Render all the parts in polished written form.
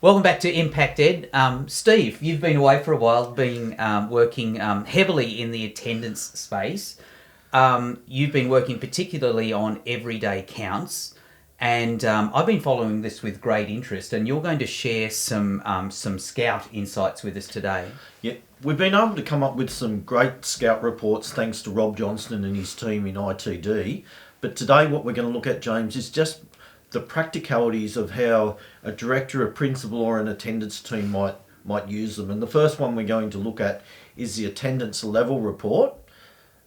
Welcome back to ImpactEd. Steve, you've been away for a while, working heavily in the attendance space. You've been working particularly on everyday counts, and I've been following this with great interest, and you're going to share some Scout insights with us today. Yeah, we've been able to come up with some great Scout reports thanks to Rob Johnston and his team in ITD. But today what we're going to look at, James, is just the practicalities of how a director, a principal or an attendance team might use them. And the first one we're going to look at is the attendance level report.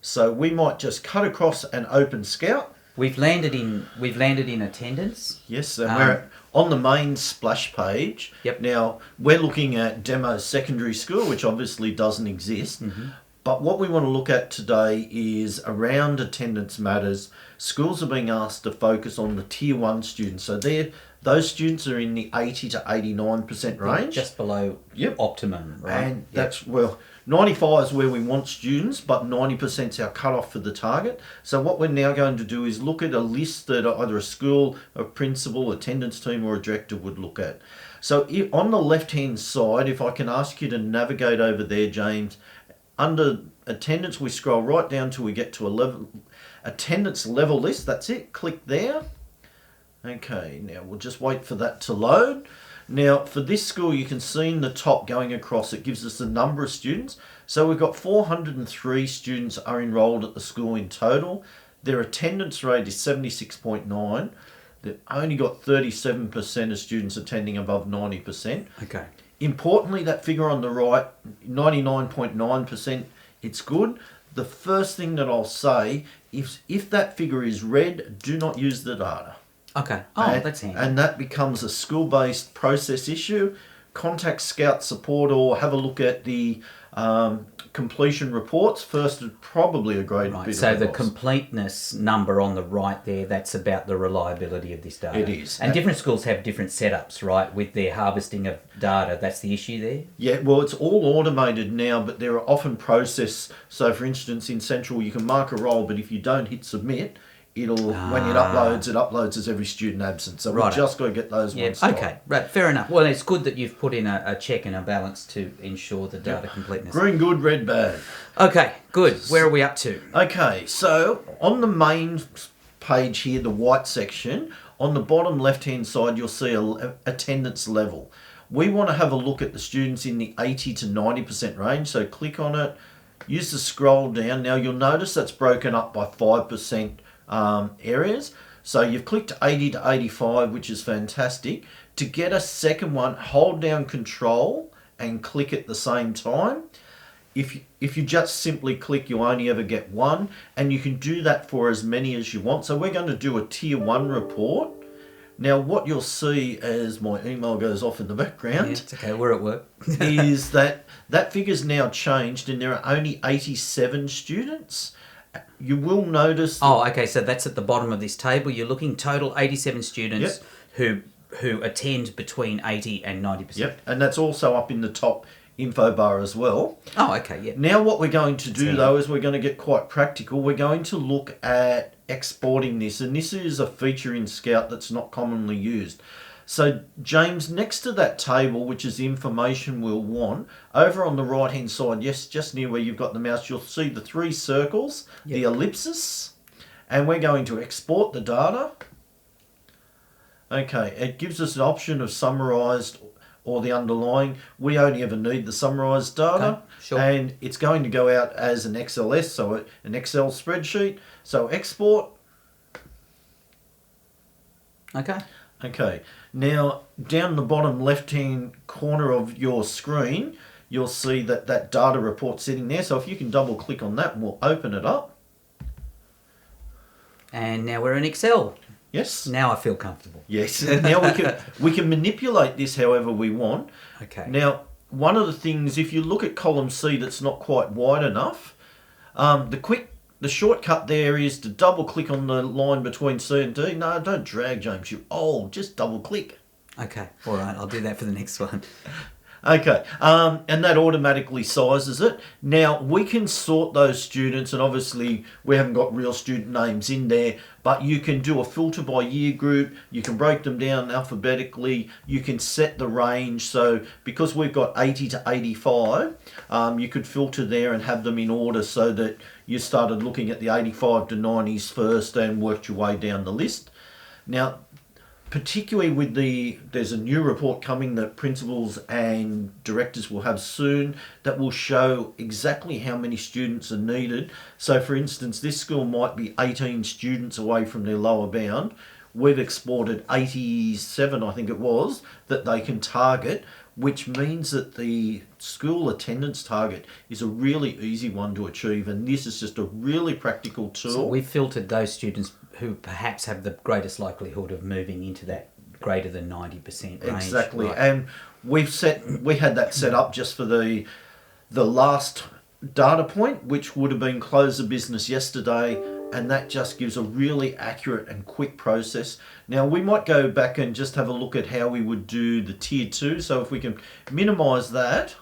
So we might just cut across and open Scout. We've landed in attendance. Yes, and we're on the main splash page. Yep. Now, we're looking at Demo Secondary School, which obviously doesn't exist. Mm-hmm. But what we want to look at today is around attendance matters. Schools are being asked to focus on the Tier 1 students. So those students are in the 80 to 89% range. Just below optimum, right? And that's, 95 is where we want students, but 90% is our cutoff for the target. So what we're now going to do is look at a list that either a school, a principal, attendance team or a director would look at. So on the left-hand side, if I can ask you to navigate over there, James, under attendance, we scroll right down till we get to attendance level list. That's it. Click there. Okay, now we'll just wait for that to load. Now, for this school, you can see in the top going across, it gives us the number of students. So we've got 403 students are enrolled at the school in total. Their attendance rate is 76.9. They've only got 37% of students attending above 90%. Okay. Importantly, that figure on the right, 99.9%, it's good. The first thing that I'll say is if that figure is red, do not use the data. Okay. That's handy. And that becomes a school-based process issue. Contact Scout support or have a look at the completion reports. First is probably a great bit of advice. So the completeness number on the right there, that's about the reliability of this data. It is. And different schools have different setups, right, with their harvesting of data. That's the issue there? Yeah, well, it's all automated now, but there are often process. So, for instance, in Central, you can mark a roll, but if you don't hit submit, when it uploads as every student absent. So we've just got to get those ones stopped. Okay, right, fair enough. Well, it's good that you've put in a check and a balance to ensure the data completeness. Green good, red bad. Okay, good. Where are we up to? Okay, so on the main page here, the white section, on the bottom left-hand side, you'll see attendance level. We want to have a look at the students in the 80 to 90% range, so click on it, use the scroll down. Now, you'll notice that's broken up by 5% areas. So you've clicked 80 to 85, which is fantastic. To get a second one, hold down Control and click at the same time. If you just simply click, you only ever get one, and you can do that for as many as you want. So we're going to do a Tier 1 report. Now what you'll see as my email goes off in the background, it's okay, we're at work, is that figure's now changed and there are only 87 students. You will notice... okay, so that's at the bottom of this table. You're looking total 87 students who attend between 80 and 90%. Yep, and that's also up in the top info bar as well. Okay, yeah. Now what we're going to do, though, is we're going to get quite practical. We're going to look at exporting this, and this is a feature in Scout that's not commonly used. So, James, next to that table, which is the information we'll want, over on the right-hand side, yes, just near where you've got the mouse, you'll see the 3 circles, the ellipsis, and we're going to export the data. Okay, it gives us an option of summarised or the underlying. We only ever need the summarised data. Okay, sure. And it's going to go out as an XLS, so an Excel spreadsheet. So, export. Okay, now down the bottom left-hand corner of your screen, you'll see that data report's sitting there. So if you can double-click on that, we'll open it up. And now we're in Excel. Yes. Now I feel comfortable. Yes, and now we can manipulate this however we want. Okay. Now, one of the things, if you look at column C that's not quite wide enough, the shortcut there is to double click on the line between C and D. No, don't drag, James. You're old. Just double click. Okay. All right. I'll do that for the next one. Okay, and that automatically sizes it. Now, we can sort those students, and obviously we haven't got real student names in there, but you can do a filter by year group, you can break them down alphabetically, you can set the range. So because we've got 80 to 85, you could filter there and have them in order so that you started looking at the 85 to 90s first and worked your way down the list. Now, particularly with there's a new report coming that principals and directors will have soon that will show exactly how many students are needed. So for instance, this school might be 18 students away from their lower bound. We've exported 87, I think it was, that they can target, which means that the school attendance target is a really easy one to achieve, and this is just a really practical tool. So we've filtered those students who perhaps have the greatest likelihood of moving into that greater than 90% range. Exactly, Right. and we had that set up just for the last data point, which would have been close of business yesterday, and that just gives a really accurate and quick process. Now we might go back and just have a look at how we would do the tier 2. So if we can minimise that.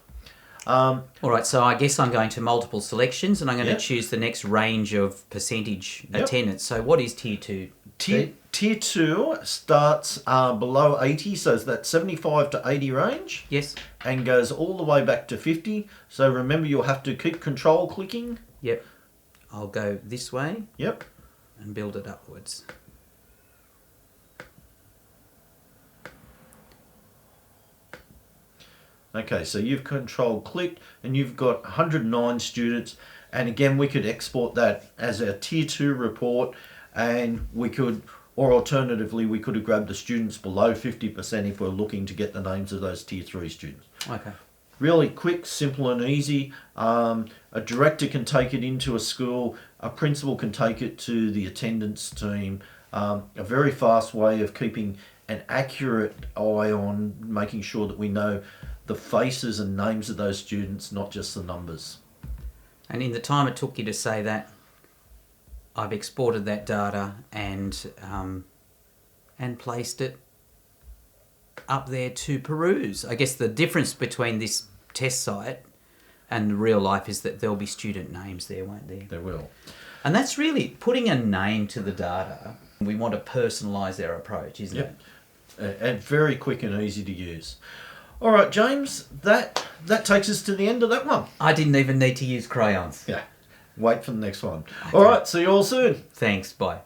All right, so I guess I'm going to multiple selections and I'm going Yep. to choose the next range of percentage Yep. attendance. So what is tier 2? Tier 2 starts below 80, so it's that 75 to 80 range, Yes. and goes all the way back to 50. So remember, you'll have to keep control clicking. Yep. I'll go this way Yep. and build it upwards. Okay, so you've control clicked and you've got 109 students, and again we could export that as a tier 2 report, and we could, or alternatively we could have grabbed the students below 50% if we're looking to get the names of those tier 3 students. Okay. Really quick, simple and easy. A director can take it into a school, a principal can take it to the attendance team. A very fast way of keeping an accurate eye on making sure that we know the faces and names of those students, not just the numbers. And in the time it took you to say that, I've exported that data and placed it up there to peruse. I guess the difference between this test site and the real life is that there'll be student names there, won't there? They will. And that's really putting a name to the data. We want to personalise our approach, isn't Yep. it? And very quick and easy to use. All right, James, that takes us to the end of that one. I didn't even need to use crayons. Yeah. Wait for the next one. All right, see you all soon. Thanks, bye.